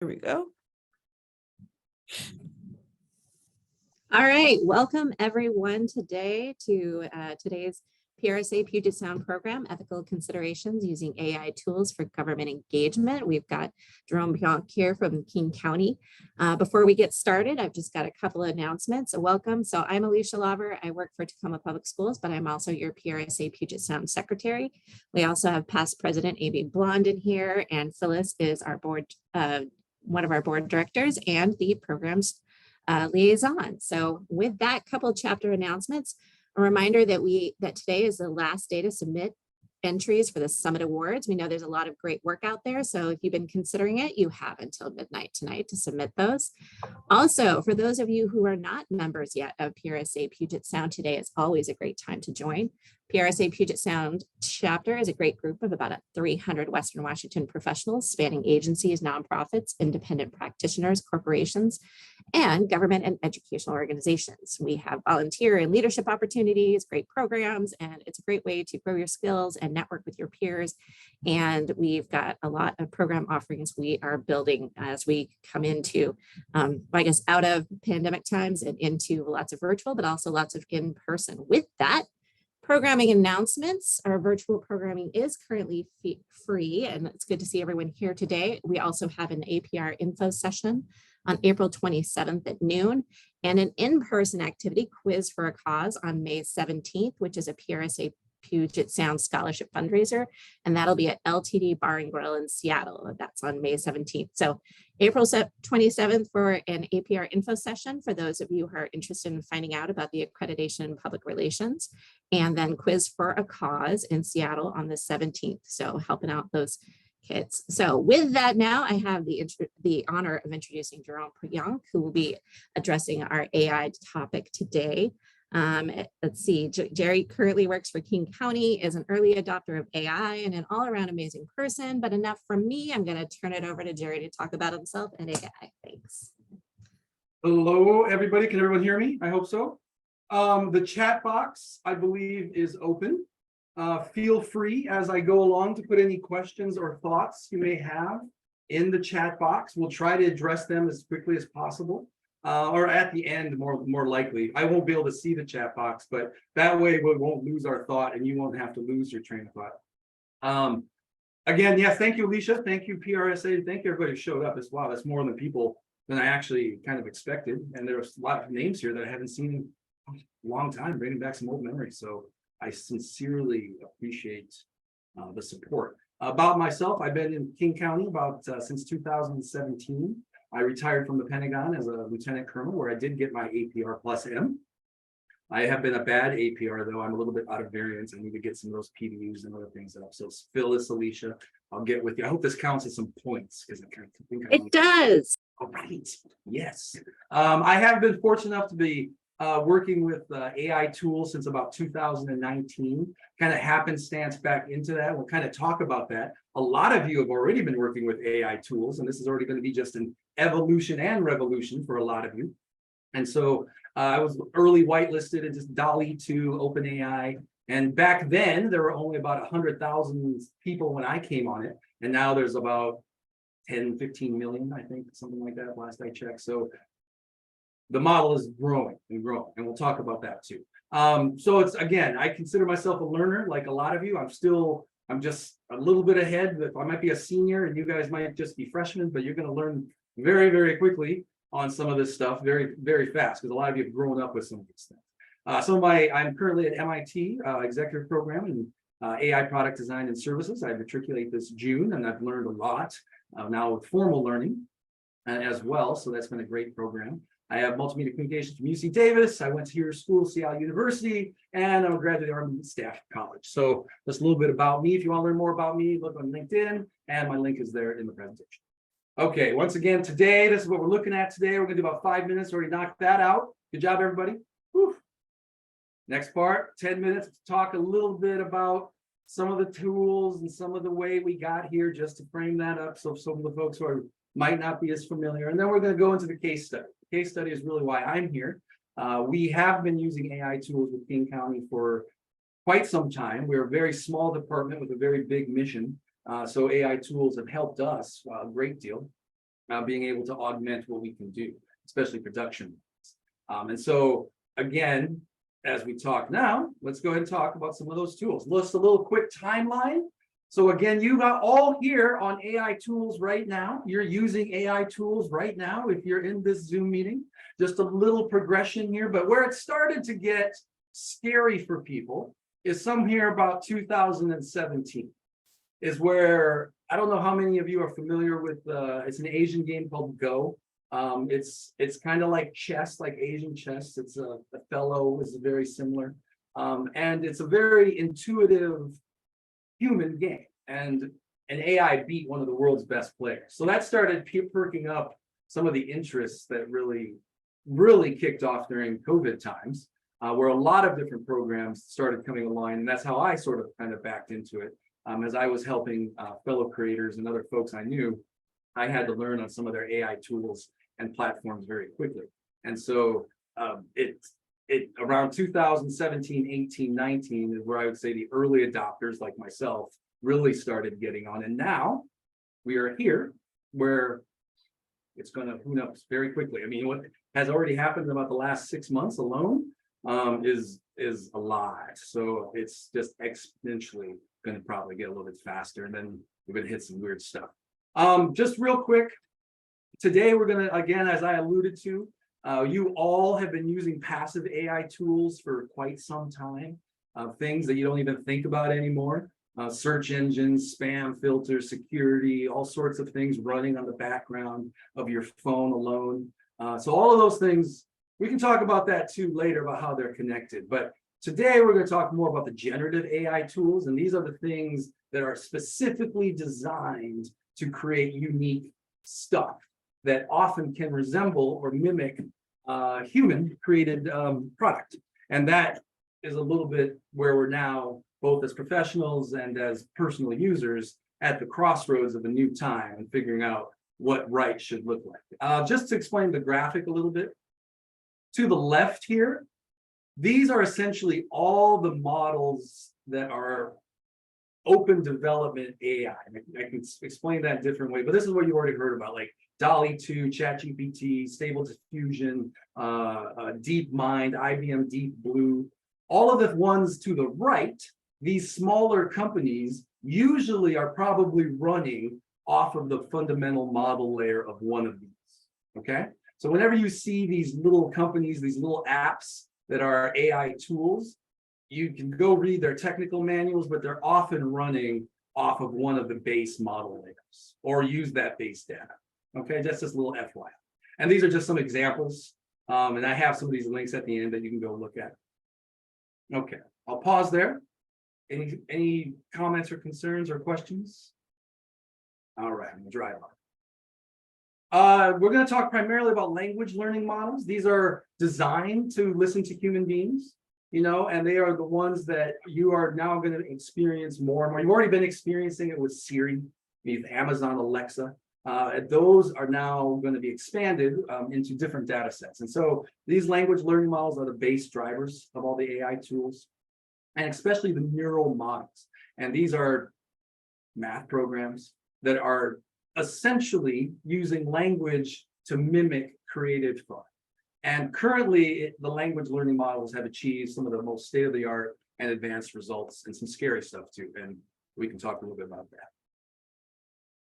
Here we go. All right, welcome everyone today to today's PRSA Puget Sound program, Ethical Considerations Using AI Tools for Government Engagement. We've got Jerome Pionk here from King County. Before we get started, I've just got a couple of announcements. Welcome. So I'm Alicia Laver. I work for Tacoma Public Schools, but I'm also your PRSA Puget Sound Secretary. We also have past President Amy Blondin here, and Phyllis is our board, one of our board directors and the program's liaison. So with that, couple of chapter announcements. A reminder that today is the last day to submit entries for the Summit Awards. We know there's a lot of great work out there, so if you've been considering it, you have until midnight tonight to submit those. Also, for those of you who are not members yet of PRSA Puget Sound, today is always a great time to join. PRSA Puget Sound chapter is a great group of about 300 Western Washington professionals spanning agencies, nonprofits, independent practitioners, corporations, and government and educational organizations. We have volunteer and leadership opportunities, great programs, and it's a great way to grow your skills and network with your peers. And we've got a lot of program offerings we are building as we come into, I guess, out of pandemic times and into lots of virtual, but also lots of in-person. With that, programming announcements. Our virtual programming is currently free, and it's good to see everyone here today. We also have an APR info session on April 27th at noon, and an in-person activity, Quiz for a Cause, on May 17th, which is a PRSA Puget Sound scholarship fundraiser, and that'll be at LTD Bar and Grill in Seattle. That's on May 17th. So April 27th for an APR info session for those of you who are interested in finding out about the accreditation in public relations, and then Quiz for a Cause in Seattle on the 17th. So helping out those kids. So with that, now I have the honor of introducing Jerome Pionk, who will be addressing our AI topic today. Let's see, Jerry currently works for King County, is an early adopter of AI and an all-around amazing person, but enough from me. I'm going to turn it over to Jerry to talk about himself and AI. Thanks. Hello, everybody. Can everyone hear me? I hope so. The chat box, I believe, is open. Feel free as I go along to put any questions or thoughts you may have in the chat box. We'll try to address them as quickly as possible. Or at the end, more likely. I won't be able to see the chat box, but that way we won't lose our thought and you won't have to lose your train of thought. Again, yeah, thank you, Alicia. Thank you, PRSA. Thank you, everybody who showed up as well. That's more than I actually kind of expected. And there was a lot of names here that I haven't seen in a long time, bringing back some old memories. So I sincerely appreciate the support. About myself, I've been in King County since 2017. I retired from the Pentagon as a lieutenant colonel, where I did get my APR plus M. I have been a bad APR, though. I'm a little bit out of variance. I need to get some of those PDUs and other things up. So Phyllis, Alicia, I'll get with you. I hope this counts as some points, because I kind of think it does. All right. Yes. I have been fortunate enough to be working with AI tools since about 2019, kind of happenstance back into that. We'll kind of talk about that. A lot of you have already been working with AI tools, and this is already going to be just an evolution and revolution for a lot of you. And so I was early whitelisted and just DALL-E 2, OpenAI. And back then, there were only about 100,000 people when I came on it. And now there's about 10, 15 million, I think, something like that, last I checked. So the model is growing and growing, and we'll talk about that too. So it's, again, I consider myself a learner, like a lot of you. I'm just a little bit ahead. I might be a senior and you guys might just be freshmen, but you're going to learn very, very quickly on some of this stuff, very, very fast, because a lot of you have grown up with some of these things. I'm currently at MIT executive program in AI product design and services. I matriculate this June, and I've learned a lot now with formal learning as well. So that's been a great program. I have multimedia communications from UC Davis. I went to your school, Seattle University, and I'm a graduate Army Staff College. So that's a little bit about me. If you want to learn more about me, look on LinkedIn, and my link is there in the presentation. Okay, once again, today, this is what we're looking at today. We're going to do about 5 minutes. Already knocked that out. Good job, everybody. Whew. Next part, 10 minutes to talk a little bit about some of the tools and some of the way we got here, just to frame that up. So some of the folks who might not be as familiar. And then we're going to go into the case study. The case study is really why I'm here. We have been using AI tools with King County for quite some time. We're a very small department with a very big mission. So AI tools have helped us a great deal. being able to augment what we can do, especially production. And so again, as we talk now, let's go ahead and talk about some of those tools. Just a little quick timeline. So again, you got all here on AI tools right now. You're using AI tools right now if you're in this Zoom meeting. Just a little progression here, but where it started to get scary for people is some here about 2017 is where, I don't know how many of you are familiar with, it's an Asian game called Go. It's kind of like chess, like Asian chess. It's Othello is very similar. And it's a very intuitive human game. And an AI beat one of the world's best players. So that started perking up some of the interests that really kicked off during COVID times, where a lot of different programs started coming online. And that's how I sort of kind of backed into it. As I was helping fellow creators and other folks I knew, I had to learn on some of their AI tools and platforms very quickly. And so it around 2017, 18, 19 is where I would say the early adopters like myself really started getting on. And now we are here where it's going to, who knows, very quickly. I mean, what has already happened in about the last 6 months alone is a lot. So it's just exponentially going to probably get a little bit faster, and then we're going to hit some weird stuff. Just real quick, today we're going to, again, as I alluded to, you all have been using passive AI tools for quite some time, things that you don't even think about anymore. Search engines, spam filters, security, all sorts of things running on the background of your phone alone. So all of those things, we can talk about that too later about how they're connected. But today we're going to talk more about the generative AI tools. And these are the things that are specifically designed to create unique stuff that often can resemble or mimic human created product. And that is a little bit where we're now, both as professionals and as personal users, at the crossroads of a new time and figuring out what right should look like. Just to explain the graphic a little bit, to the left here, these are essentially all the models that are open development AI. I can explain that a different way, but this is what you already heard about, like DALL-E 2, ChatGPT, Stable Diffusion, DeepMind, IBM Deep Blue. All of the ones to the right, these smaller companies usually are probably running off of the fundamental model layer of one of these, okay? So whenever you see these little companies, these little apps that are AI tools, you can go read their technical manuals, but they're often running off of one of the base model layers or use that base data, okay? Just this little FYI. And these are just some examples. And I have some of these links at the end that you can go look at. Okay, I'll pause there. Any comments or concerns or questions? All right, I'm gonna drive on. We're going to talk primarily about language learning models. These are designed to listen to human beings, you know, and they are the ones that you are now going to experience more and more. You've already been experiencing it with Siri, with Amazon Alexa. Those are now going to be expanded into different data sets. And so these language learning models are the base drivers of all the AI tools, and especially the neural models. And these are math programs that are essentially using language to mimic creative thought. And currently, the language learning models have achieved some of the most state-of-the-art and advanced results, and some scary stuff too. And we can talk a little bit about that.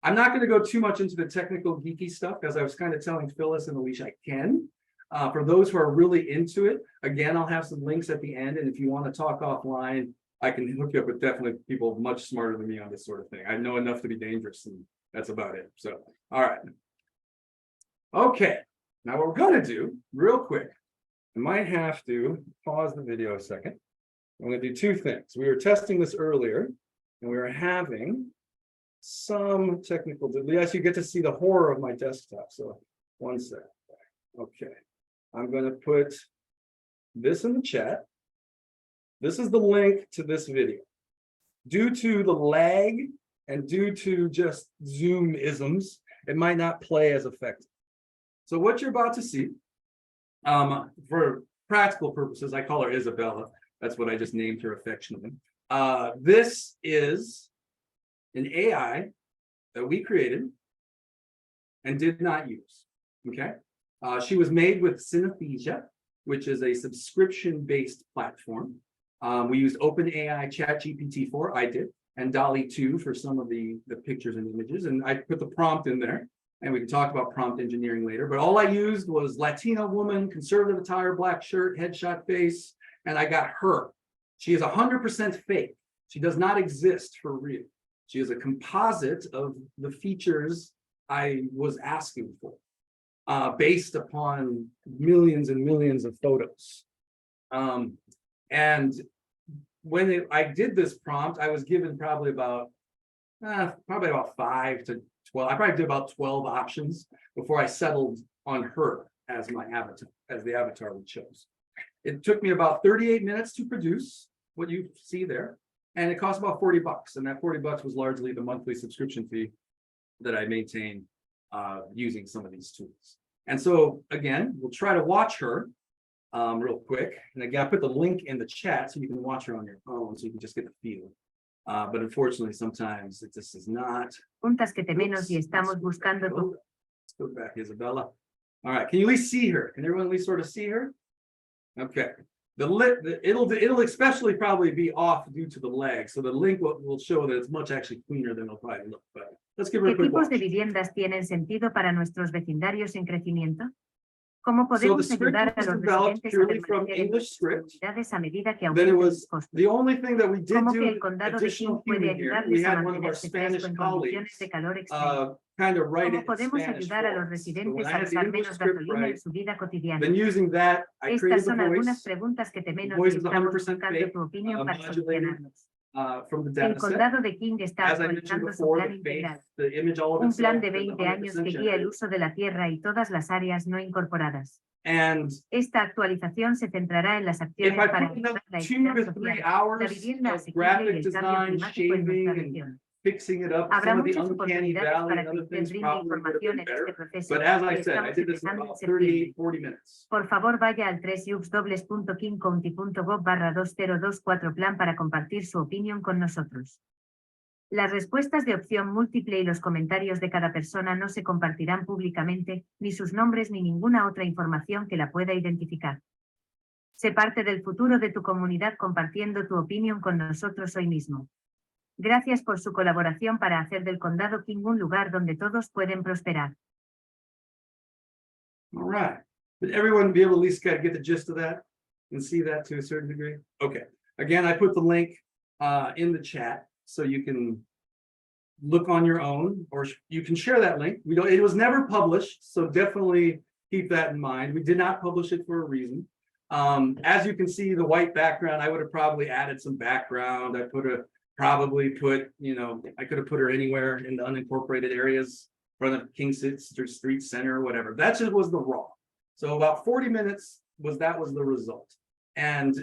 I'm not going to go too much into the technical geeky stuff, because I was kind of telling Phyllis and Alicia I can. For those who are really into it, again, I'll have some links at the end. And if you want to talk offline, I can hook you up with definitely people much smarter than me on this sort of thing. I know enough to be dangerous, and that's about it. So, all right. Okay. Now what we're going to do real quick, I might have to pause the video a second. I'm going to do two things. We were testing this earlier, and we were having some technical, yes, you get to see the horror of my desktop. So one sec. Okay. I'm going to put this in the chat. This is the link to this video. Due to the lag and due to just Zoom isms, it might not play as effective. So what you're about to see, for practical purposes, I call her Isabella. That's what I just named her affectionately. This is an AI that we created, and did not use. Okay. She was made with Synesthesia, which is a subscription-based platform. We used OpenAI ChatGPT 4, I did, and DALL-E 2 for some of the pictures and images. And I put the prompt in there, and we can talk about prompt engineering later. But all I used was Latina woman, conservative attire, black shirt, headshot face, and I got her. She is 100% fake. She does not exist for real. She is a composite of the features I was asking for, based upon millions and millions of photos. And when I did this prompt, I was given probably about 5 to 12. I probably did about 12 options before I settled on her as my avatar, as the avatar we chose. It took me about 38 minutes to produce what you see there, and it cost about $40. And that $40 was largely the monthly subscription fee that I maintain using some of these tools. And so again, we'll try to watch her real quick. And again, I put the link in the chat so you can watch her on your phone, so you can just get the feel. But unfortunately, sometimes it just is not. Preguntas que tememos y estamos buscando tu. Let's go back, Isabella. All right, can you at least see her? Can everyone at least sort of see her? Okay. It'll especially probably be off due to the lag. So the link will show that it's much actually cleaner than it'll probably look. But let's give her a ¿Qué quick tipos watch. de viviendas tienen sentido para nuestros vecindarios en crecimiento? ¿Cómo So the podemos script ayudar a was los developed residentes a purely from permanecer en English sus script. comunidades a medida que Then it aumenten was sus costos? the only thing that we did ¿Cómo que do el condado de additional King puede human here. We ayudarles a had one of our mantenerse Spanish fresco en colleagues condiciones de calor extremo? kind of write ¿Cómo it in podemos Spanish ayudar a los for us. So when residentes I a had the usar English menos script gasolina en right, su vida cotidiana? then using that, I Estas created the son algunas voice preguntas que tememos voice y is estamos 100% buscando fake, tu opinión para modulated, solucionarlos. from the El data set. condado de King está As I mentioned actualizando su before, plan the face, integral. the image all of Un plan itself de is 20 años 100% que guía el generated. uso de la tierra y todas las áreas no incorporadas. And Esta actualización se centrará en las if acciones I para put enough ayudar la 2 equidad to 3 social, la hours vivienda of asequible y graphic el cambio design, climático en nuestra shaving, and región. fixing it up, Habrá some of the muchas uncanny oportunidades valley para and que other things usted brinde probably would have información been en better. este proceso. But as I y said, I estamos did this in empezando en about septiembre. 40 minutes. Por favor, vaya al www.kingcounty.gov/2024 plan para compartir su opinión con nosotros. Las respuestas de opción múltiple y los comentarios de cada persona no se compartirán públicamente, ni sus nombres ni ninguna otra información que la pueda identificar. Sé parte del futuro de tu comunidad compartiendo tu opinión con nosotros hoy mismo. Gracias por su colaboración para hacer del condado King un lugar donde todos pueden prosperar. All right. Did everyone be able to at least kind of get the gist of that and see that to a certain degree? Okay. Again, I put the link in the chat so you can look on your own, or you can share that link. It was never published, so definitely keep that in mind. We did not publish it for a reason. As you can see, the white background, I would have probably added some background. I could have put her anywhere in the unincorporated areas, front of King Street Center or whatever. That just was the raw. So about 40 minutes was the result. And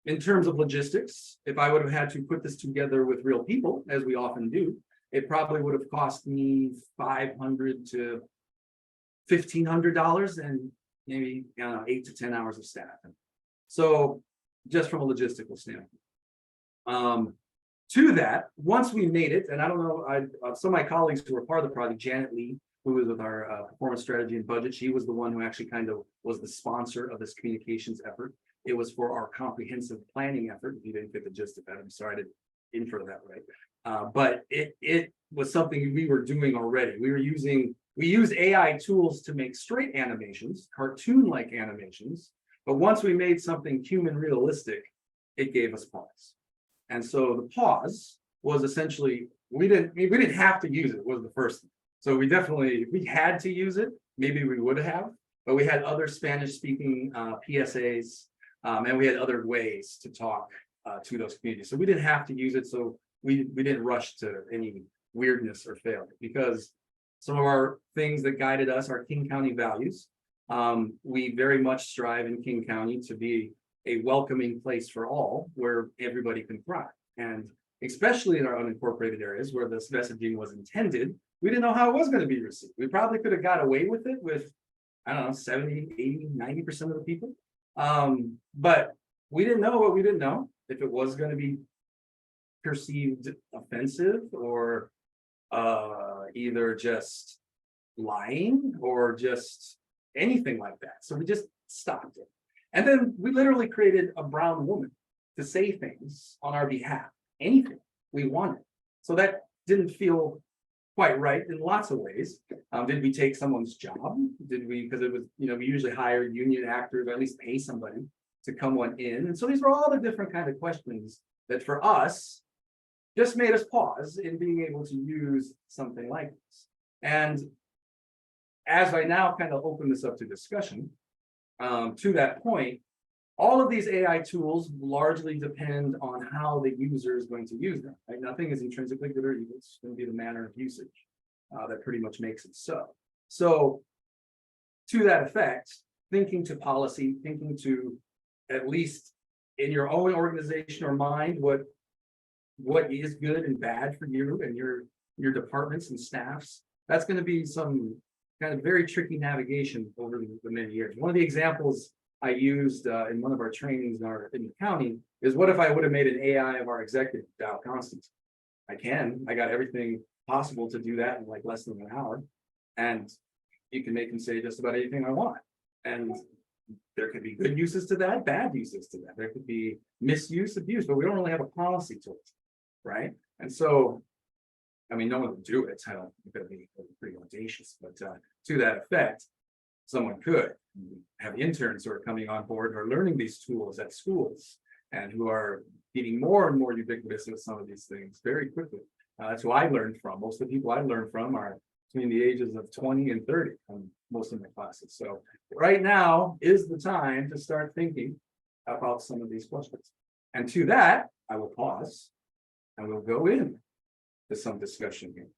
in terms of logistics, if I would have had to put this together with real people, as we often do, it probably would have cost me $500 to $1,500 and maybe 8 to 10 hours of staff. So just from a logistical standpoint. To that, once we made it, and I don't know, some of my colleagues who were part of the project, Janet Lee, who was with our performance strategy and budget, she was the one who actually kind of was the sponsor of this communications effort. It was for our comprehensive planning effort. If you didn't get the gist of that, I'm sorry I didn't intro that right. But it was something we were doing already. We use AI tools to make straight animations, cartoon-like animations. But once we made something human realistic, it gave us pause. And so the pause was essentially, we didn't have to use it, was the first thing. So we definitely, if we had to use it, maybe we would have, but we had other Spanish speaking PSAs, and we had other ways to talk to those communities. So we didn't have to use it. So we didn't rush to any weirdness or failure, because some of our things that guided us are King County values. We very much strive in King County to be a welcoming place for all, where everybody can thrive. And especially in our unincorporated areas where this messaging was intended, we didn't know how it was going to be received. We probably could have got away with it with, I don't know, 70, 80, 90% of the people. But we didn't know what we didn't know, if it was going to be perceived offensive or either just lying or just anything like that. So we just stopped it. And then we literally created a brown woman to say things on our behalf, anything we wanted. So that didn't feel quite right in lots of ways. Did we take someone's job? Did we, because it was, we usually hire union actors, or at least pay somebody to come on in. And so these were all the different kind of questions that for us just made us pause in being able to use something like this. And as I now kind of open this up to discussion, to that point, all of these AI tools largely depend on how the user is going to use them. Right? Nothing is intrinsically good or evil. It's going to be the manner of usage that pretty much makes it so. So to that effect, thinking to policy, thinking to at least in your own organization or mind, what is good and bad for you and your departments and staffs, that's going to be some kind of very tricky navigation over the many years. One of the examples I used in one of our trainings in the county is, what if I would have made an AI of our executive, Dow Constance? I got everything possible to do that in like less than an hour. And you can make him say just about anything I want. And there could be good uses to that, bad uses to that. There could be misuse, abuse, but we don't really have a policy to it, right? And so, no one would do it. I don't think that'd be pretty audacious, but to that effect, someone could have interns who are coming on board who are learning these tools at schools and who are getting more and more ubiquitous with some of these things very quickly. That's who I learned from. Most of the people I learned from are between the ages of 20 and 30 in most of my classes. So right now is the time to start thinking about some of these questions. And to that, I will pause and we'll go in to some discussion here.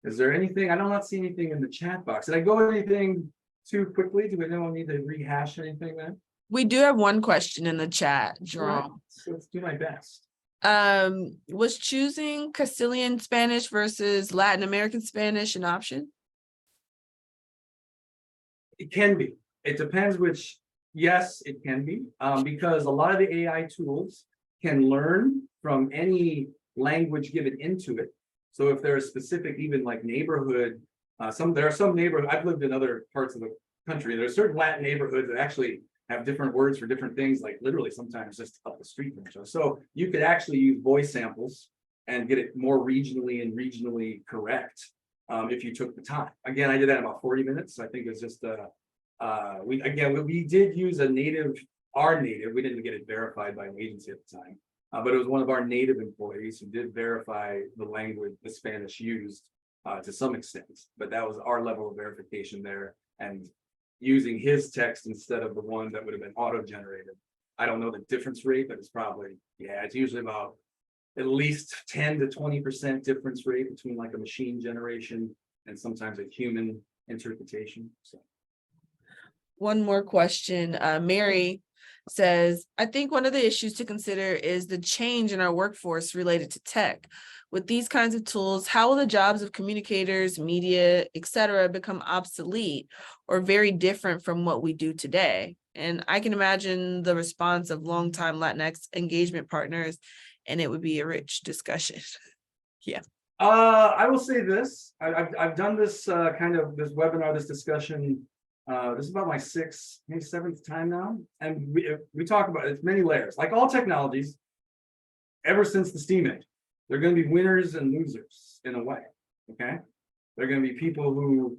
Is there anything? I do not see anything in the chat box. Did I go anything too quickly? Do we need to rehash anything then? We do have one question in the chat, Jerome. Right. So let's do my best. Was choosing Castilian Spanish versus Latin American Spanish an option? It can be. It depends which. Yes, it can be, because a lot of the AI tools can learn from any language given into it. So if there are specific, even like neighborhood, there are some neighborhoods. I've lived in other parts of the country. There are certain Latin neighborhoods that actually have different words for different things, like literally sometimes just up the street from each other. So you could actually use voice samples and get it more regionally correct if you took the time. Again, I did that in about 40 minutes. I think it was just we did use our native. We didn't get it verified by an agency at the time, but it was one of our native employees who did verify the language, the Spanish used to some extent. But that was our level of verification there, and using his text instead of the one that would have been auto-generated. I don't know the difference rate, but it's probably, it's usually about at least 10 to 20% difference rate between like a machine generation and sometimes a human interpretation. So. One more question. Mary says, I think one of the issues to consider is the change in our workforce related to tech. With these kinds of tools, how will the jobs of communicators, media, etc., become obsolete or very different from what we do today? And I can imagine the response of longtime Latinx engagement partners, and it would be a rich discussion. Yeah. I will say this. I've done this this webinar, this discussion. This is about my sixth, maybe seventh time now. And we talk about it's many layers. Like all technologies, ever since the steam engine, there are going to be winners and losers in a way. Okay. There are going to be people who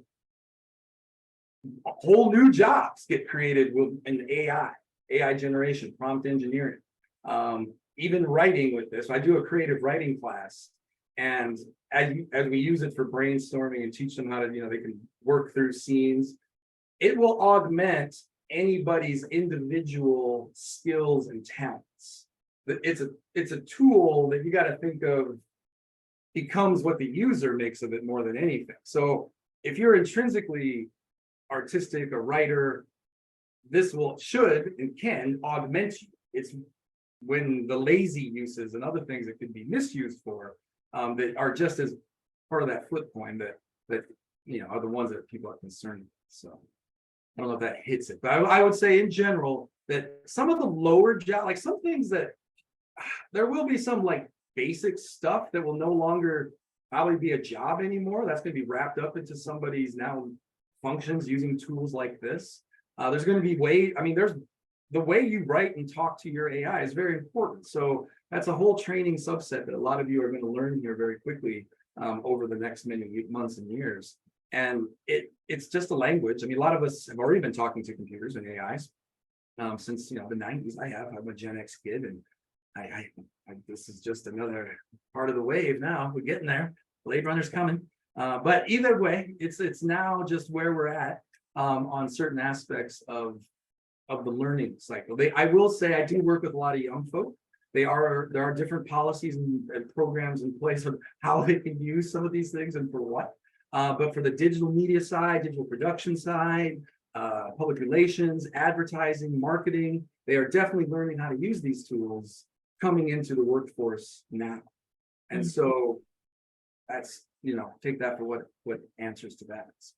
whole new jobs get created with an AI generation, prompt engineering, even writing with this. I do a creative writing class, and as we use it for brainstorming and teach them how to, they can work through scenes, it will augment anybody's individual skills and talents. It's a tool that you got to think of becomes what the user makes of it more than anything. So if you're intrinsically artistic, a writer, this should and can augment you. It's when the lazy uses and other things that could be misused for that are just as part of that flip coin that are the ones that people are concerned with. So I don't know if that hits it, but I would say in general that some of the lower job, like some things that there will be some like basic stuff that will no longer probably be a job anymore. That's going to be wrapped up into somebody's now functions using tools like this. There's going to be there's the way you write and talk to your AI is very important. So that's a whole training subset that a lot of you are going to learn here very quickly over the next many months and years. And it's just a language. I mean, a lot of us have already been talking to computers and AIs since the 90s. I'm a Gen X kid, and I this is just another part of the wave now. We're getting there. Blade Runner's coming. But either way, it's now just where we're at on certain aspects of the learning cycle. I will say I do work with a lot of young folk. There are different policies and programs in place of how they can use some of these things and for what. But for the digital media side, digital production side, public relations, advertising, marketing, they are definitely learning how to use these tools coming into the workforce now. And so that's, take that for what answers to that is.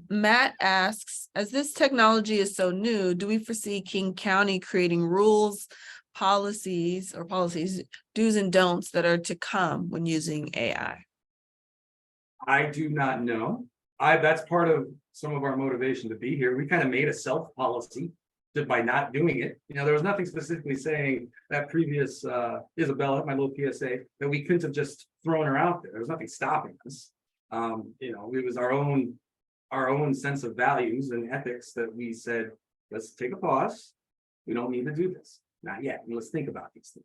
Matt asks, as this technology is so new, do we foresee King County creating rules, policies, do's and don'ts that are to come when using AI? I do not know. That's part of some of our motivation to be here. We kind of made a self-policy by not doing it. There was nothing specifically saying that previous Isabella, my little PSA, that we couldn't have just thrown her out there. There was nothing stopping us. It was our own sense of values and ethics that we said, let's take a pause. We don't need to do this. Not yet. Let's think about these things.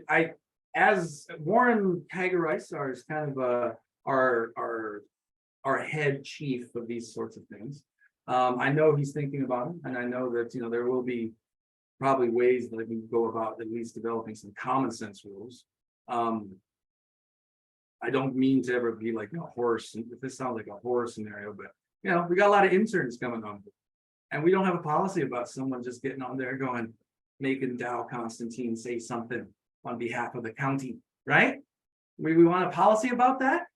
I as Warren Hager-Isar is kind of our head chief of these sorts of things. I know he's thinking about them, and I know that there will be probably ways that we can go about at least developing some common sense rules. I don't mean to ever be like a horse, and if this sounds like a horror scenario, but we got a lot of interns coming on, and we don't have a policy about someone just getting on there going, making Dow Constantine say something on behalf of the county, right? We want a policy about that.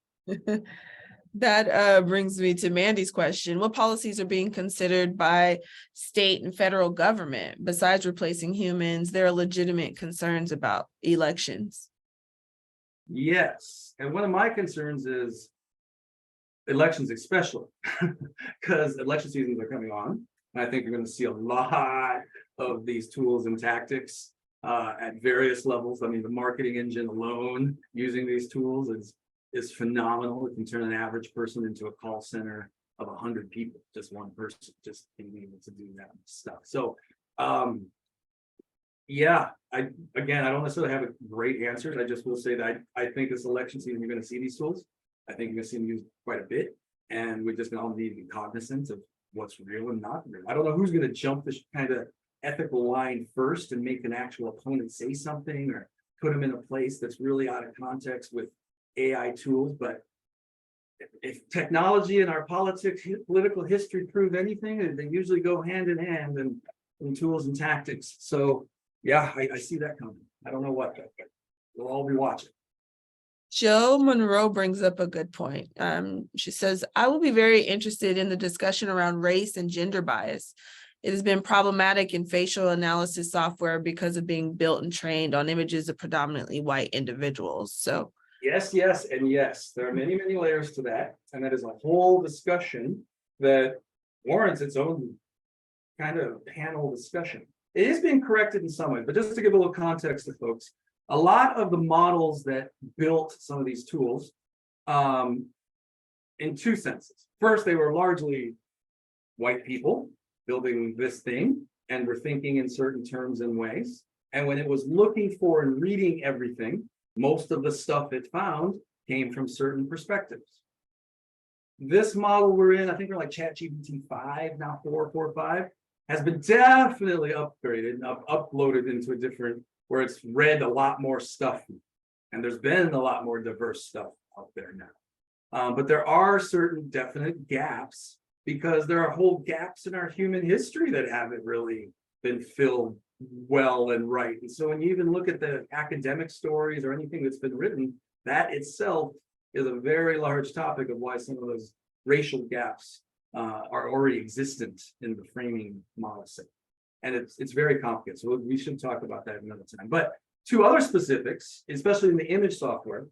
That brings me to Mandy's question. What policies are being considered by state and federal government? Besides replacing humans, there are legitimate concerns about elections. Yes. And one of my concerns is elections, especially because election seasons are coming on. And I think you're going to see a lot of these tools and tactics at various levels. I mean, the marketing engine alone using these tools is phenomenal. It can turn an average person into a call center of 100 people, just one person, just being able to do that stuff. So, yeah, I don't necessarily have a great answer. I just will say that I think this election season, you're going to see these tools. I think you're going to see them used quite a bit. And we're just going to all need to be cognizant of what's real and not real. I don't know who's going to jump this kind of ethical line first and make an actual opponent say something or put them in a place that's really out of context with AI tools. But if technology and our political history prove anything, they usually go hand in hand in tools and tactics. So yeah, I see that coming. I don't know what, but we'll all be watching. Joe Monroe brings up a good point. She says, I will be very interested in the discussion around race and gender bias. It has been problematic in facial analysis software because of being built and trained on images of predominantly white individuals. So yes, and yes, there are many, many layers to that. And that is a whole discussion that warrants its own kind of panel discussion. It is being corrected in some way, but just to give a little context to folks, a lot of the models that built some of these tools in two senses. First, they were largely white people building this thing and were thinking in certain terms and ways. And when it was looking for and reading everything, most of the stuff it found came from certain perspectives. This model we're in, I think we're like ChatGPT 5, now 4.5, has been definitely upgraded and uploaded into a different, where it's read a lot more stuff. And there's been a lot more diverse stuff out there now. But there are certain definite gaps because there are whole gaps in our human history that haven't really been filled well and right. And so when you even look at the academic stories or anything that's been written, that itself is a very large topic of why some of those racial gaps are already existent in the framing model set. And it's very complicated. So we should talk about that another time. But to other specifics, especially in the image software,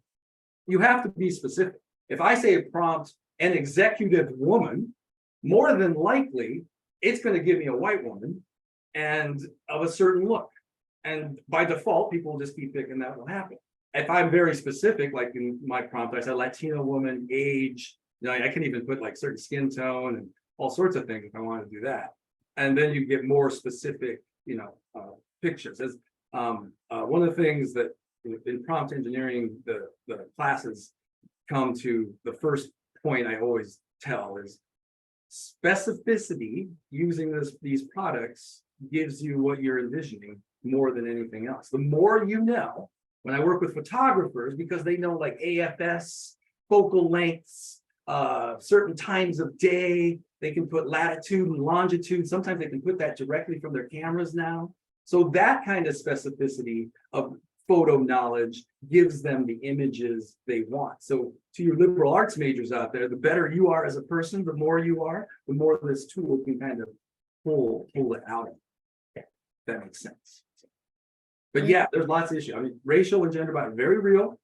you have to be specific. If I say a prompt, an executive woman, more than likely, it's going to give me a white woman and of a certain look. And by default, people will just keep thinking that will happen. If I'm very specific, like in my prompt, I said Latino woman, age, I can even put like certain skin tone and all sorts of things if I want to do that. And then you get more specific, pictures. As one of the things that in prompt engineering, the classes come to, the first point I always tell is specificity using these products gives you what you're envisioning more than anything else. The more you know, when I work with photographers, because they know like AFS, focal lengths, certain times of day, they can put latitude and longitude. Sometimes they can put that directly from their cameras now. So that kind of specificity of photo knowledge gives them the images they want. So to your liberal arts majors out there, the better you are as a person, the more you are, the more this tool can kind of pull it out of you. That makes sense. But yeah, there's lots of issues. I mean, racial and gender bias, very real,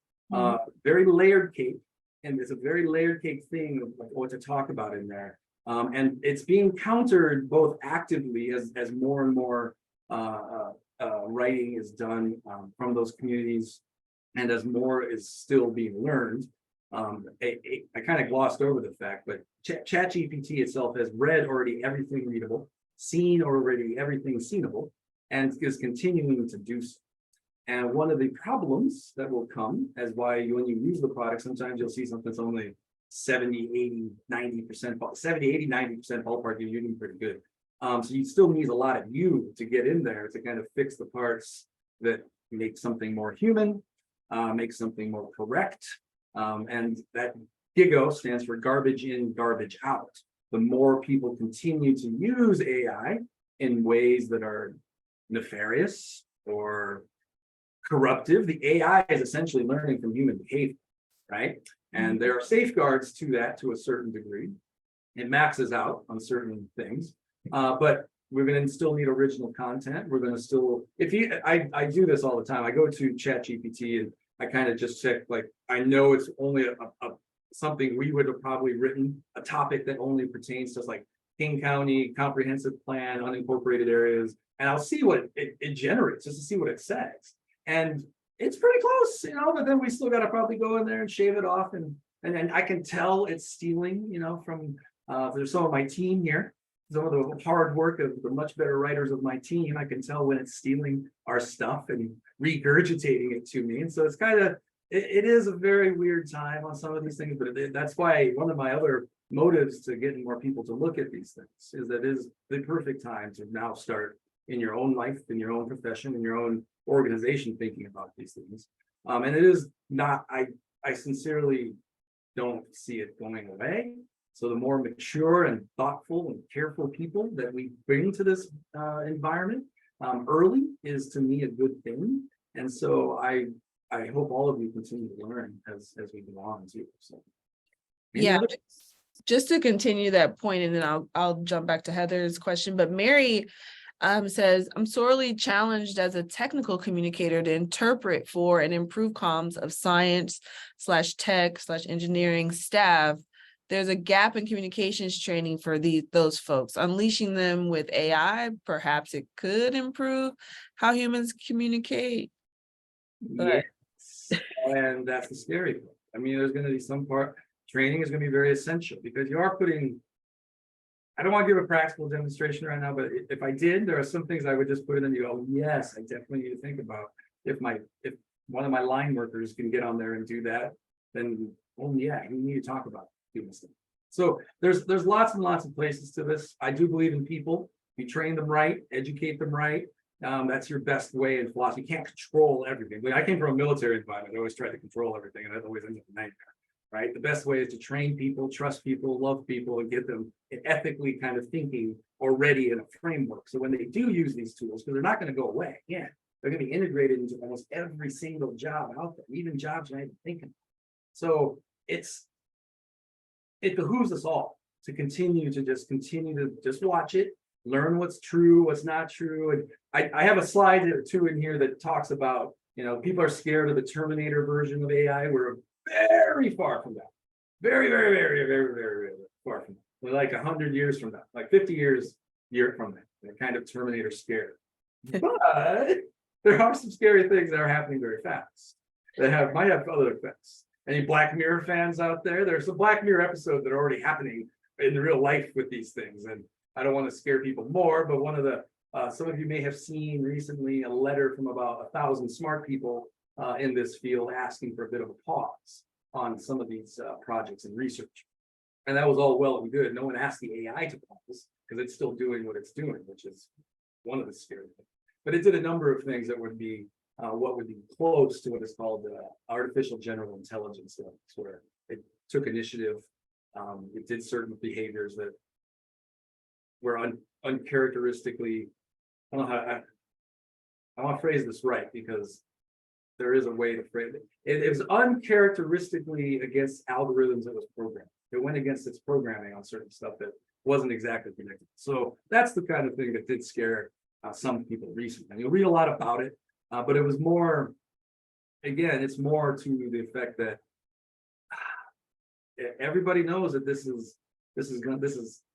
very layered cake. And it's a very layered cake thing of what to talk about in there. And it's being countered both actively as more and more writing is done from those communities, and as more is still being learned. I kind of glossed over the fact, but ChatGPT itself has read already everything readable, seen already everything seenable, and is continuing to do so. And one of the problems that will come as when you use the product, sometimes you'll see something that's only 70, 80, 90%, 70, 80, 90% ballpark, you're using pretty good. So you still need a lot of you to get in there to kind of fix the parts that make something more human, make something more correct. And that GIGO stands for garbage in, garbage out. The more people continue to use AI in ways that are nefarious or corruptive, the AI is essentially learning from human behavior, right? And there are safeguards to that to a certain degree. It maxes out on certain things, but we're going to still need original content. We're going to still, I do this all the time. I go to ChatGPT and I kind of just check, like, I know it's only something we would have probably written, a topic that only pertains to like King County, comprehensive plan, unincorporated areas, and I'll see what it generates just to see what it says. And it's pretty close, but then we still got to probably go in there and shave it off. And I can tell it's stealing, from there's some of my team here, some of the hard work of the much better writers of my team. I can tell when it's stealing our stuff and regurgitating it to me. And so it's kind of, it is a very weird time on some of these things, but that's why one of my other motives to getting more people to look at these things is that it is the perfect time to now start in your own life, in your own profession, in your own organization, thinking about these things. And it is not, I sincerely don't see it going away. So the more mature and thoughtful and careful people that we bring to this environment early is, to me, a good thing. And so I hope all of you continue to learn as we go on too. So just to continue that point, and then I'll jump back to Heather's question. But Mary says, I'm sorely challenged as a technical communicator to interpret for and improve comms of science/tech/engineering staff. There's a gap in communications training for those folks. Unleashing them with AI, perhaps it could improve how humans communicate. Yes. And that's the scary part. I mean, there's going to be some part, training is going to be very essential, because you are putting, I don't want to give a practical demonstration right now, but if I did, there are some things I would just put in and you go, yes, I definitely need to think about. If one of my line workers can get on there and do that, then, oh yeah, we need to talk about doing stuff. So there's lots and lots of places to this. I do believe in people. You train them right, educate them right. That's your best way in philosophy. You can't control everything. I came from a military environment. I always tried to control everything, and that always ends up a nightmare. Right? The best way is to train people, trust people, love people, and get them ethically kind of thinking already in a framework. So when they do use these tools, because they're not going to go away, they're going to be integrated into almost every single job out there, even jobs you're not even thinking of. So it behooves us all to continue to just watch it, learn what's true, what's not true. And I have a slide or two in here that talks about, people are scared of the Terminator version of AI. We're very far from that. Very, very, very, very, very, very far from that. We're like 100 years from now, like 50 years from now. They're kind of Terminator scared. But there are some scary things that are happening very fast that might have other effects. Any Black Mirror fans out there? There's some Black Mirror episodes that are already happening in real life with these things. And I don't want to scare people more, but one of the some of you may have seen recently a letter from about 1,000 smart people in this field asking for a bit of a pause on some of these projects and research. And that was all well and good. No one asked the AI to pause because it's still doing what it's doing, which is one of the scary things. But it did a number of things that would be what would be close to what is called artificial general intelligence, where it took initiative. It did certain behaviors that were uncharacteristically. I don't know how I want to phrase this right because there is a way to phrase it. It was uncharacteristically against algorithms that was programmed. It went against its programming on certain stuff that wasn't exactly predictable. So that's the kind of thing that did scare some people recently. You'll read a lot about it, but it was more, again, it's more to the effect that everybody knows that this is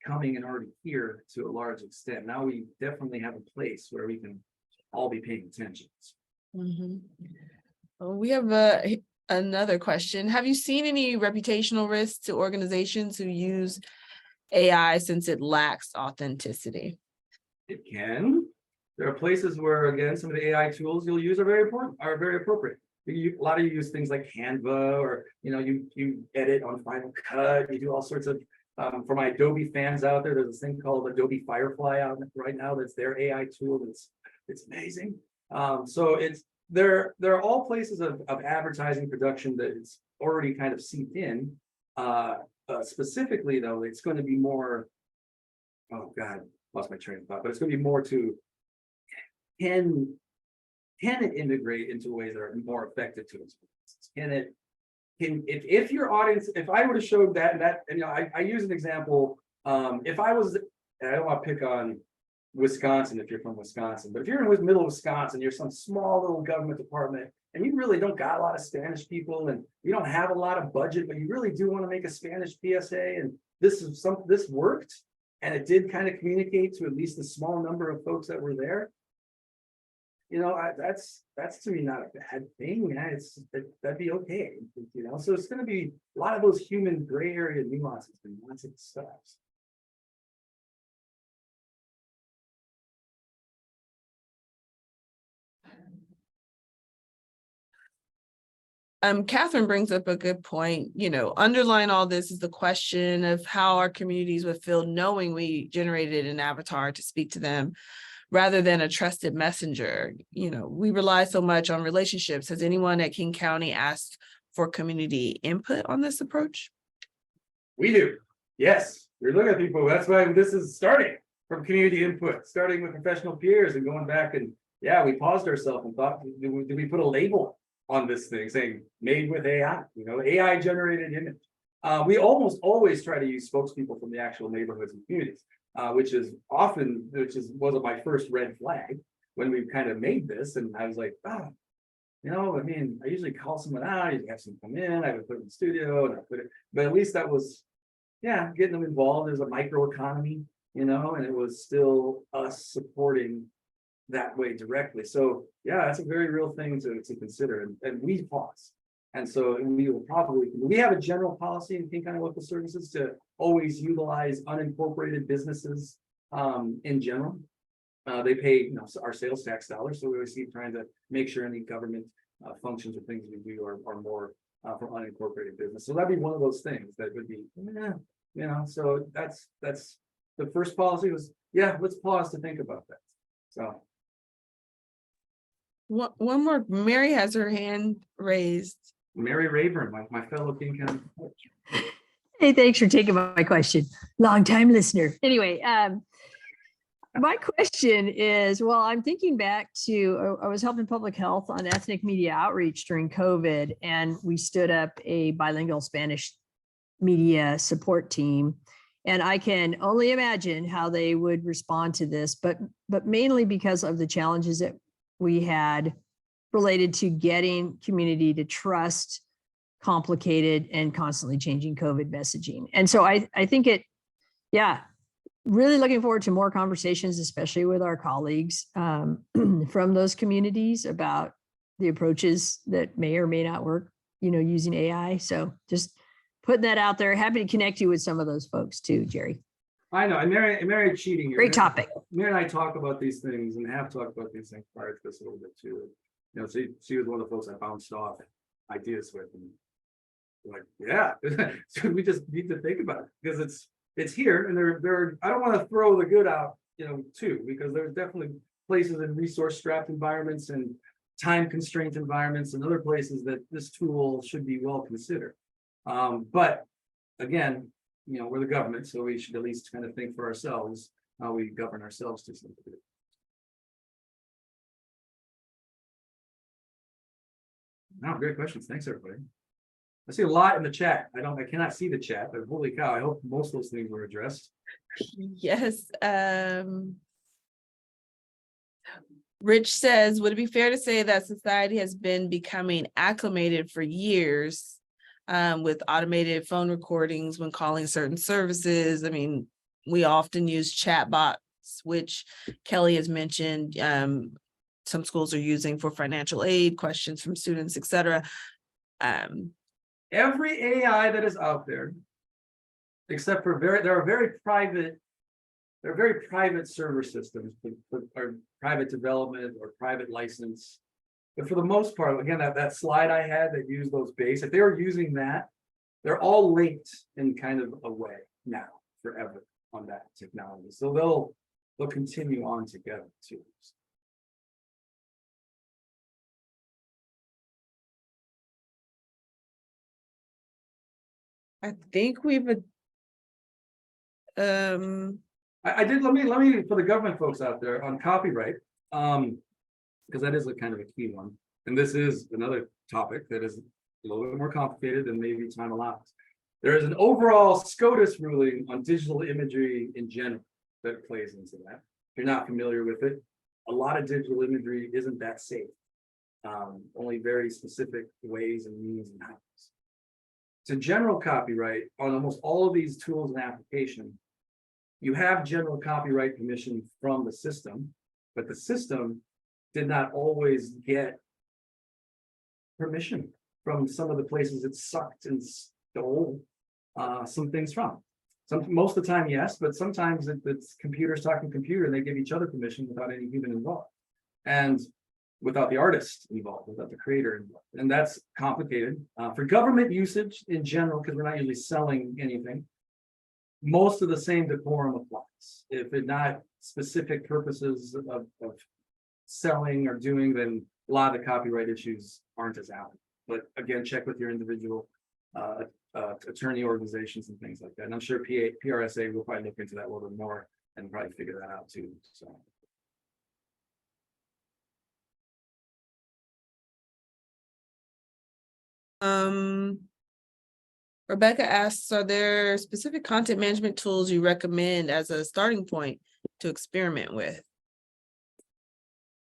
coming and already here to a large extent. Now we definitely have a place where we can all be paying attention. Mhm. We have another question. Have you seen any reputational risks to organizations who use AI since it lacks authenticity? It can. There are places where, again, some of the AI tools you'll use are very important, are very appropriate. A lot of you use things like Canva, or you edit on Final Cut. You do all sorts of. For my Adobe fans out there, there's this thing called Adobe Firefly out right now. That's their AI tool. It's amazing. So there are all places of advertising production that it's already kind of seeped in. Specifically, though, it's going to be more. Oh God, lost my train of thought. But it's going to be more to can it integrate into ways that are more effective to its business? If your audience, if I would have showed that, and I use an example. If I was, and I don't want to pick on Wisconsin if you're from Wisconsin, but if you're in the middle of Wisconsin, you're some small little government department, and you really don't got a lot of Spanish people, and you don't have a lot of budget, but you really do want to make a Spanish PSA, and this worked, and it did kind of communicate to at least a small number of folks that were there. That's to me not a bad thing. That'd be okay. So it's going to be a lot of those human gray area nuances and lots of stuff. Catherine brings up a good point. Underlying all this is the question of how our communities would feel knowing we generated an avatar to speak to them, rather than a trusted messenger. We rely so much on relationships. Has anyone at King County asked for community input on this approach? We do. Yes. We're looking at people. That's why this is starting from community input, starting with professional peers and going back. And yeah, we paused ourselves and thought, do we put a label on this thing saying made with AI, AI generated image? We almost always try to use spokespeople from the actual neighborhoods and communities. Which was my first red flag when we kind of made this. And I was like, I usually call someone out, you have someone come in, I would put it in the studio, and but at least that was, getting them involved. There's a micro economy, and it was still us supporting that way directly. So that's a very real thing to consider. And we pause. And so we have a general policy in King County Local Services to always utilize unincorporated businesses in general. They pay our sales tax dollars, so we always keep trying to make sure any government functions or things we do are more for unincorporated business. So that'd be one of those things that would be, so that's the first policy was, let's pause to think about that. So. One more, Mary has her hand raised. Mary Rayburn, my fellow King County. Hey, thanks for taking my question. Long time listener. Anyway, my question is, I'm thinking back to, I was helping public health on ethnic media outreach during COVID, and we stood up a bilingual Spanish media support team. And I can only imagine how they would respond to this, but mainly because of the challenges that we had related to getting community to trust complicated and constantly changing COVID messaging. And so I think really looking forward to more conversations, especially with our colleagues from those communities about the approaches that may or may not work, using AI. So just putting that out there. Happy to connect you with some of those folks too, Jerry. I know, and Mary cheating here. Great topic. Mary and I talk about these things and have talked about these things prior to this a little bit too. She was one of the folks I bounced off ideas with, and like, yeah, so we just need to think about it because it's here, and there. I don't want to throw the good out, too, because there's definitely places in resource-strapped environments and time-constrained environments and other places that this tool should be well considered. But again, we're the government, so we should at least kind of think for ourselves how we govern ourselves to some degree. No, great questions. Thanks, everybody. I see a lot in the chat. I cannot see the chat, but holy cow, I hope most of those things were addressed. Yes. Rich says, would it be fair to say that society has been becoming acclimated for years with automated phone recordings when calling certain services? I mean, we often use chatbots, which Kelly has mentioned. Some schools are using for financial aid, questions from students, etc. Every AI that is out there, except for there are very private server systems or private development or private license. But for the most part, again, that slide I had that used those base, if they were using that, they're all linked in kind of a way now forever on that technology. So they'll continue on together too. I think we've I did let me for the government folks out there on copyright, because that is a kind of a key one, and this is another topic that is a little bit more complicated than maybe time allows. There is an overall SCOTUS ruling on digital imagery in general that plays into that. If you're not familiar with it, a lot of digital imagery isn't that safe. Only very specific ways and means and how. To general copyright on almost all of these tools and application, you have general copyright permission from the system, but the system did not always get permission from some of the places it sucked and stole some things from. Most of the time, yes, but sometimes it's computers talking computer and they give each other permission without any human involved. And without the artist involved, without the creator involved. And that's complicated. For government usage in general, because we're not usually selling anything, most of the same decorum applies. If it's not specific purposes of selling or doing, then a lot of the copyright issues aren't as out. But again, check with your individual attorney organizations and things like that. And I'm sure PRSA will probably look into that a little bit more and probably figure that out too. So. Rebecca asks, are there specific content management tools you recommend as a starting point to experiment with?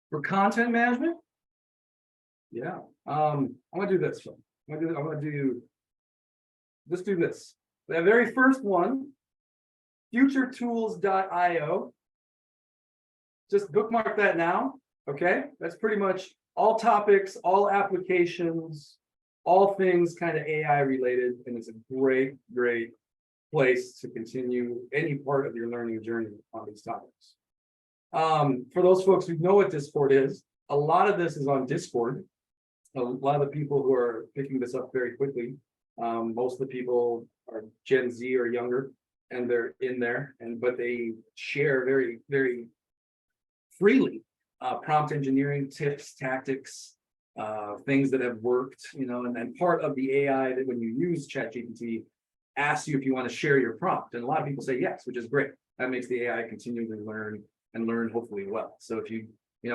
For content management? Yeah. I'm gonna do this one. Let's do this. The very first one, futuretools.io. Just bookmark that now. Okay. That's pretty much all topics, all applications, all things kind of AI related, and it's a great place to continue any part of your learning journey on these topics. For those folks who know what Discord is, a lot of this is on Discord. A lot of the people who are picking this up very quickly, most of the people are Gen Z or younger, and they're in there, but they share very freely prompt engineering tips, tactics, things that have worked, and then part of the AI that when you use ChatGPT asks you if you want to share your prompt. And a lot of people say yes, which is great. That makes the AI continually learn and learn hopefully well. So if you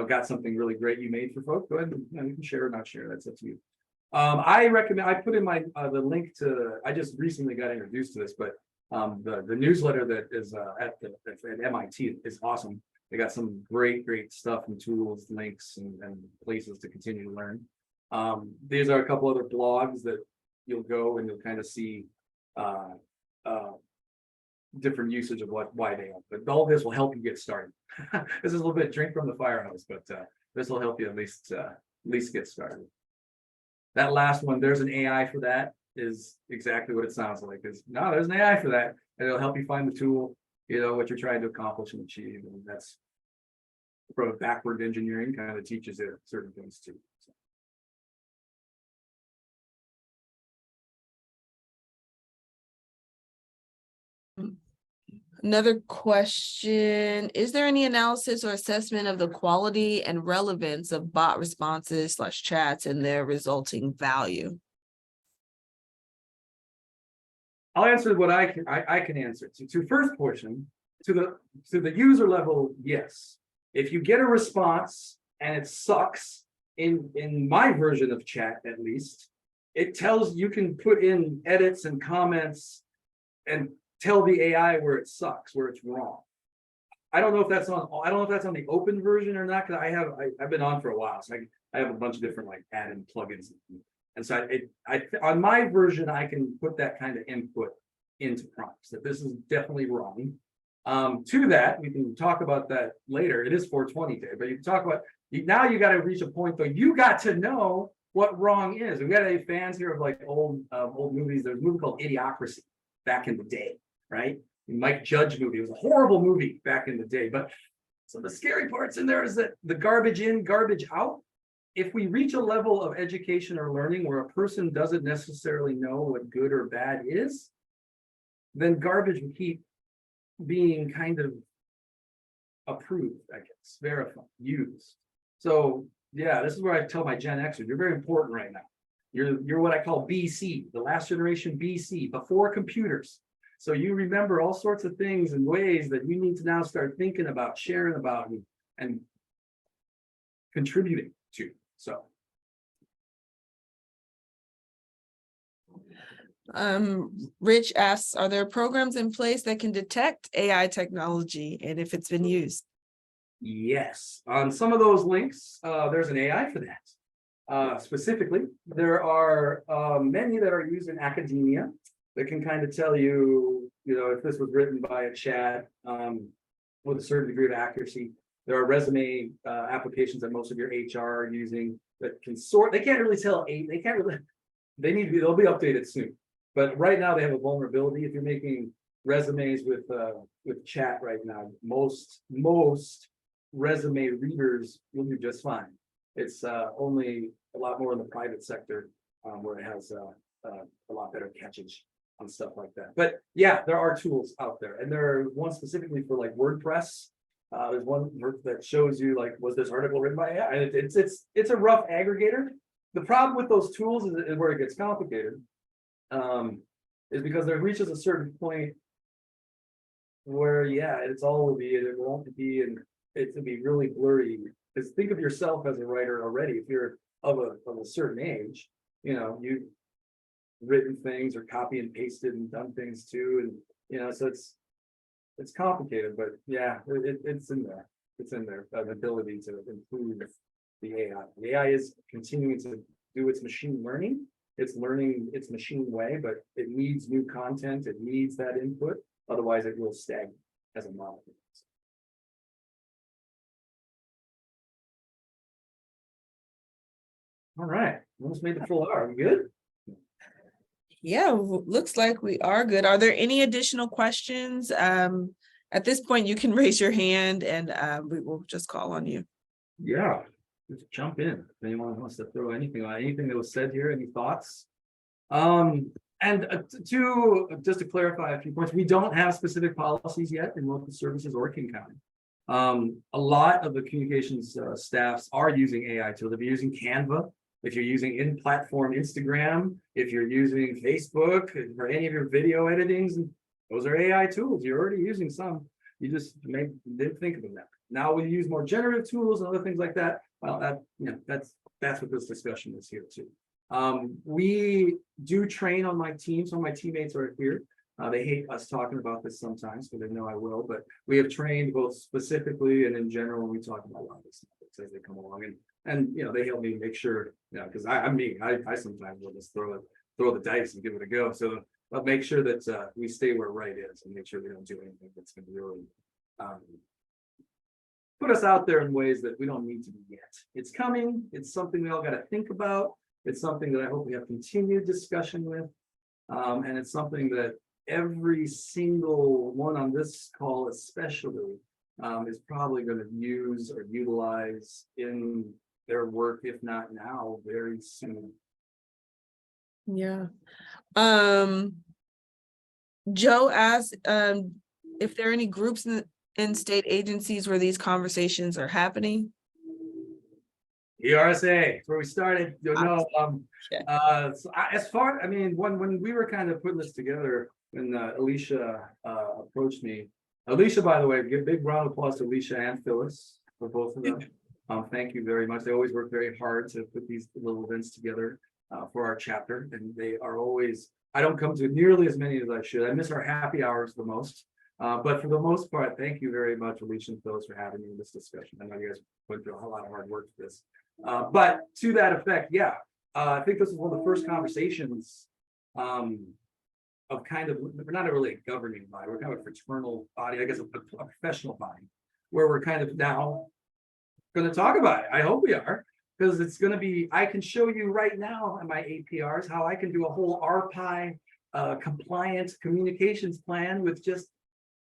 got something really great you made for folks, go ahead and you can share or not share. That's up to you. I recommend, I put in my the link to, I just recently got introduced to this, but the newsletter that is at MIT is awesome. They got some great stuff and tools, links, and places to continue to learn. These are a couple other blogs that you'll go and you'll kind of see different usage of why they are. But all this will help you get started. This is a little bit drink from the fire hose, but this will help you at least get started. That last one, there's an AI for that, is exactly what it sounds like. No, there's an AI for that, and it'll help you find the tool, what you're trying to accomplish and achieve. And that's from a backward engineering, kind of teaches it certain things too. So. Another question, is there any analysis or assessment of the quality and relevance of bot responses / chats and their resulting value? I'll answer what I can answer. To first portion, to the user level, yes. If you get a response and it sucks, in my version of chat at least, it tells you can put in edits and comments and tell the AI where it sucks, where it's wrong. I don't know if that's on the open version or not, because I've been on for a while, so I have a bunch of different like add-in plugins. And so on my version, I can put that kind of input into prompts that this is definitely wrong. To that, we can talk about that later. It is 420 day, but you can talk about now. You got to reach a point though. You got to know what wrong is. We got any fans here of like old movies. There's a movie called Idiocracy back in the day, right? The Mike Judge movie. It was a horrible movie back in the day, but so the scary parts in there is that the garbage in, garbage out. If we reach a level of education or learning where a person doesn't necessarily know what good or bad is, then garbage will keep being kind of approved, I guess, verified, used. So yeah, this is where I tell my Gen Xers, you're very important right now. You're what I call BC, the last generation BC, before computers. So you remember all sorts of things and ways that you need to now start thinking about, sharing about, and contributing to. So Rich asks, are there programs in place that can detect AI technology and if it's been used? yes, on some of those links, there's an AI for that. Specifically, there are many that are used in academia that can kind of tell you, if this was written by a chat with a certain degree of accuracy. There are resume applications that most of your HR are using that can sort. They can't really tell. They can't really. They need to be. They'll be updated soon. But right now they have a vulnerability. If you're making resumes with chat right now, most resume readers will do just fine. It's only a lot more in the private sector where it has a lot better catchage on stuff like that. But yeah, there are tools out there, and there are ones specifically for like WordPress. There's one that shows you like, was this article written by AI? And it's a rough aggregator. The problem with those tools is where it gets complicated, is because there reaches a certain point where it's all will be, and it won't be, and it can be really blurry. Because think of yourself as a writer already. If you're of a certain age, you've written things or copy and pasted and done things too, and so it's complicated, but yeah, it's in there. It's in there, the ability to improve the AI. The AI is continuing to do its machine learning. It's learning its machine way, but it needs new content. It needs that input. Otherwise, it will stagnate as a model. All right, almost made the full hour. We good? Yeah, looks like we are good. Are there any additional questions? At this point, you can raise your hand and we will just call on you. Yeah, just jump in. If anyone wants to throw anything that was said here, any thoughts? And just to clarify a few points, we don't have specific policies yet in local services or King County. A lot of the communications staffs are using AI tools. If you're using Canva, if you're using in-platform Instagram, if you're using Facebook for any of your video editings, those are AI tools. You're already using some. You just didn't think of them that. Now we use more generative tools and other things like that. Well, that's what this discussion is here too. We do train on my team. Some of my teammates are here. They hate us talking about this sometimes, but they know I will. But we have trained both specifically and in general when we talk about a lot of this as they come along. And they help me make sure, because I sometimes will just throw throw the dice and give it a go. So but make sure that we stay where right is and make sure we don't do anything that's going to really put us out there in ways that we don't need to be yet. It's coming. It's something we all got to think about. It's something that I hope we have continued discussion with. And it's something that every single one on this call especially is probably going to use or utilize in their work, if not now, very soon. Yeah. Joe asked if there are any groups in state agencies where these conversations are happening. PRSA, where we started. You know, Okay. as far, I mean, when we were kind of putting this together, when Alicia approached me. Alicia, by the way, give a big round of applause to Alicia and Phyllis for both of them. Thank you very much. They always work very hard to put these little events together for our chapter, and they are always. I don't come to nearly as many as I should. I miss our happy hours the most. But for the most part, thank you very much, Alicia and Phyllis, for having me in this discussion. I know you guys went through a lot of hard work for this. But to that effect, yeah, I think this is one of the first conversations of kind of, we're not really a governing body, we're kind of a fraternal body, I guess a professional body, where we're kind of now going to talk about it. I hope we are, because it's going to be, I can show you right now in my APRs how I can do a whole RPI compliant communications plan with just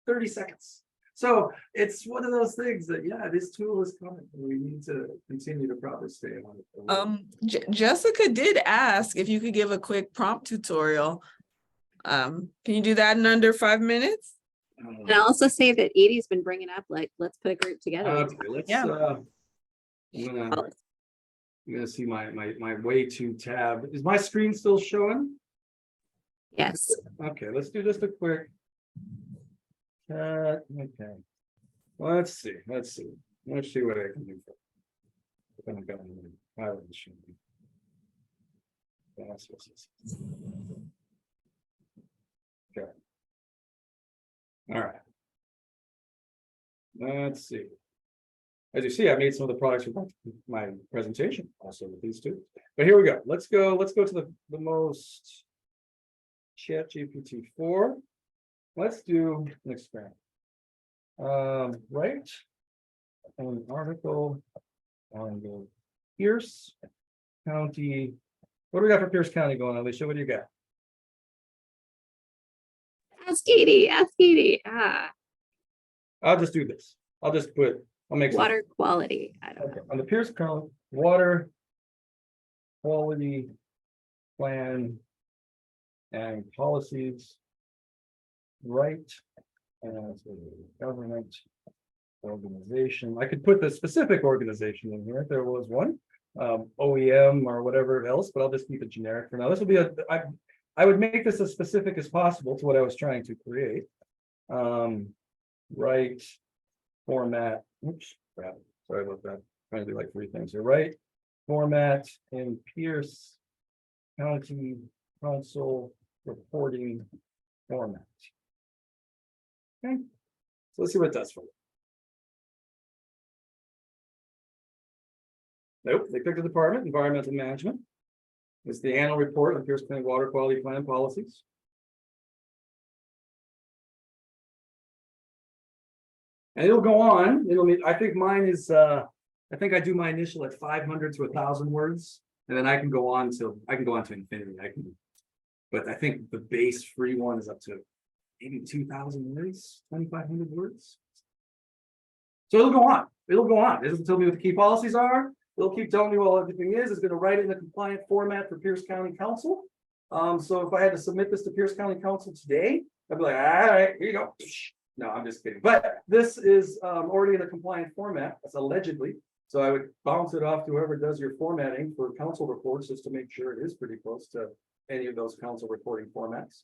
30 seconds. So it's one of those things that, yeah, this tool is coming and we need to continue to probably stay on it. Jessica did ask if you could give a quick prompt tutorial. Can you do that in under 5 minutes? And I'll also say that Edie's been bringing up, like, let's put a group together. Okay, let's, Yeah. I'm gonna see my way to tab. Is my screen still showing? Yes. Okay, let's do just a quick. Okay, let's see what I can do. Okay. All right. Let's see. As you see, I made some of the products for my presentation also with these two. But here we go. Let's go to the most ChatGPT-4. Let's do an experiment. Right. An article on the Pierce County. What do we got for Pierce County going on, Alicia? What do you got? Ask Edie. I'll just do this. I'll make Water quality. I don't know. on the Pierce County water quality plan and policies. Right. And government organization. I could put the specific organization in here if there was one, OEM or whatever else, but I'll just keep it generic for now. This will be I would make this as specific as possible to what I was trying to create. Right format. Oops, crap. Sorry about that. Trying to do like 3 things here. Right format in Pierce County Council reporting format. Okay, so let's see what it does for you. Nope, they picked a department, environmental management. It's the annual report on Pierce County water quality plan policies. And it'll go on. I think mine is I think I do my initial at 500 to 1,000 words, and then I can go on to infinity. But I think the base free one is up to maybe 2,000 words, 2,500 words. So it'll go on. It doesn't tell me what the key policies are. It'll keep telling me what everything is. It's going to write it in a compliant format for Pierce County Council. So if I had to submit this to Pierce County Council today, I'd be like, all right, here you go. No, I'm just kidding. But this is already in a compliant format. That's allegedly. So I would bounce it off to whoever does your formatting for council reports just to make sure it is pretty close to any of those council reporting formats.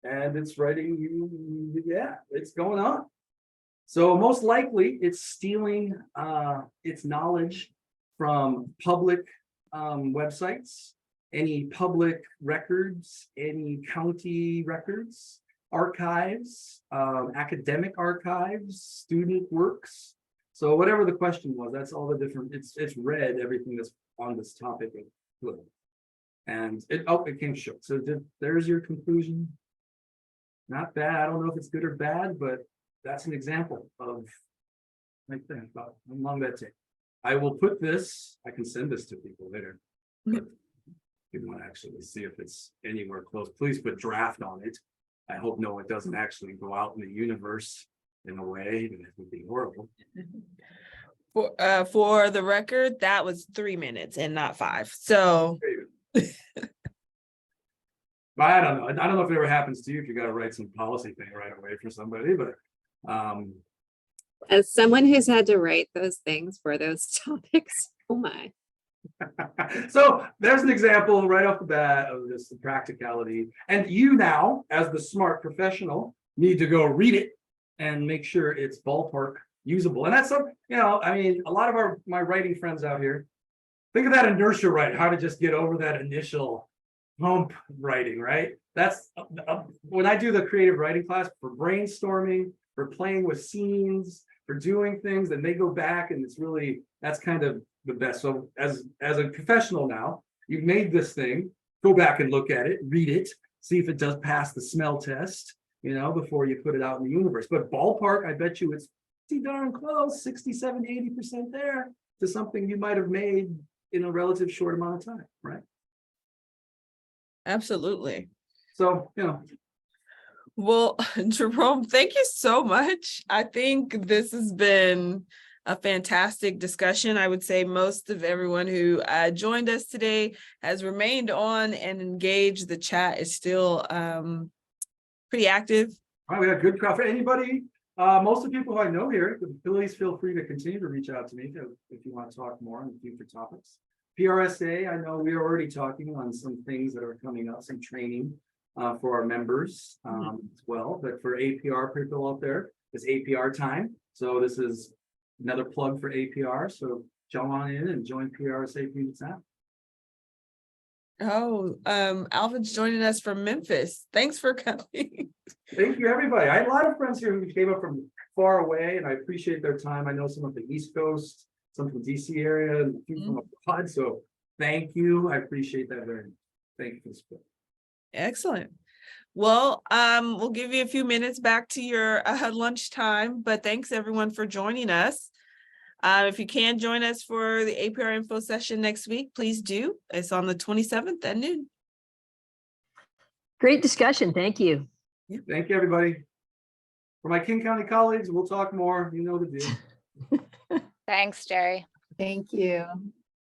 And it's writing you, yeah, it's going on. So most likely it's stealing its knowledge from public websites, any public records, any county records, archives, academic archives, student works. So whatever the question was, that's all the different, it's read everything that's on this topic. And it came short. So there's your conclusion. Not bad. I don't know if it's good or bad, but that's an example of right there about how long that takes. I will put this, I can send this to people later. But if you want to actually see if it's anywhere close, please put draft on it. I hope no, it doesn't actually go out in the universe in a way that would be horrible. For the record, that was 3 minutes and not 5. So But I don't know. I don't know if it ever happens to you if you got to write some policy thing right away for somebody, but As someone who's had to write those things for those topics, oh my. so there's an example right off the bat of this practicality. And you now, as the smart professional, need to go read it and make sure it's ballpark usable. And that's something, I mean, a lot of my writing friends out here, think of that inertia write, how to just get over that initial hump writing, right? That's when I do the creative writing class for brainstorming, for playing with scenes, for doing things, and they go back and it's really, that's kind of the best. So as a professional now, you've made this thing, go back and look at it, read it, see if it does pass the smell test, before you put it out in the universe. But ballpark, I bet you it's pretty darn close, 67, 80% there to something you might have made in a relative short amount of time, right? absolutely. So, Well, Jerome, thank you so much. I think this has been a fantastic discussion. I would say most of everyone who joined us today has remained on and engaged. The chat is still pretty active. all right, we got a good crowd. For anybody, most of the people who I know here, please feel free to continue to reach out to me if you want to talk more on future topics. PRSA, I know we are already talking on some things that are coming up, some training for our members as well. But for APR people out there, it's APR time. So this is another plug for APR. So jump on in and join PRSA Puget Sound. Oh, Alvin's joining us from Memphis. Thanks for coming. Thank you, everybody. I had a lot of friends here who came up from far away, and I appreciate their time. I know some of the East Coast, some from DC area, and a few from abroad. So thank you. I appreciate that very much. Thank you for the support. Excellent. Well, we'll give you a few minutes back to your lunchtime, but thanks everyone for joining us. If you can join us for the APR info session next week, please do. It's on the 27th at noon. Great discussion. Thank you. Thank you, everybody. For my King County colleagues, we'll talk more. You know the deal. Thanks, Jerry. Thank you.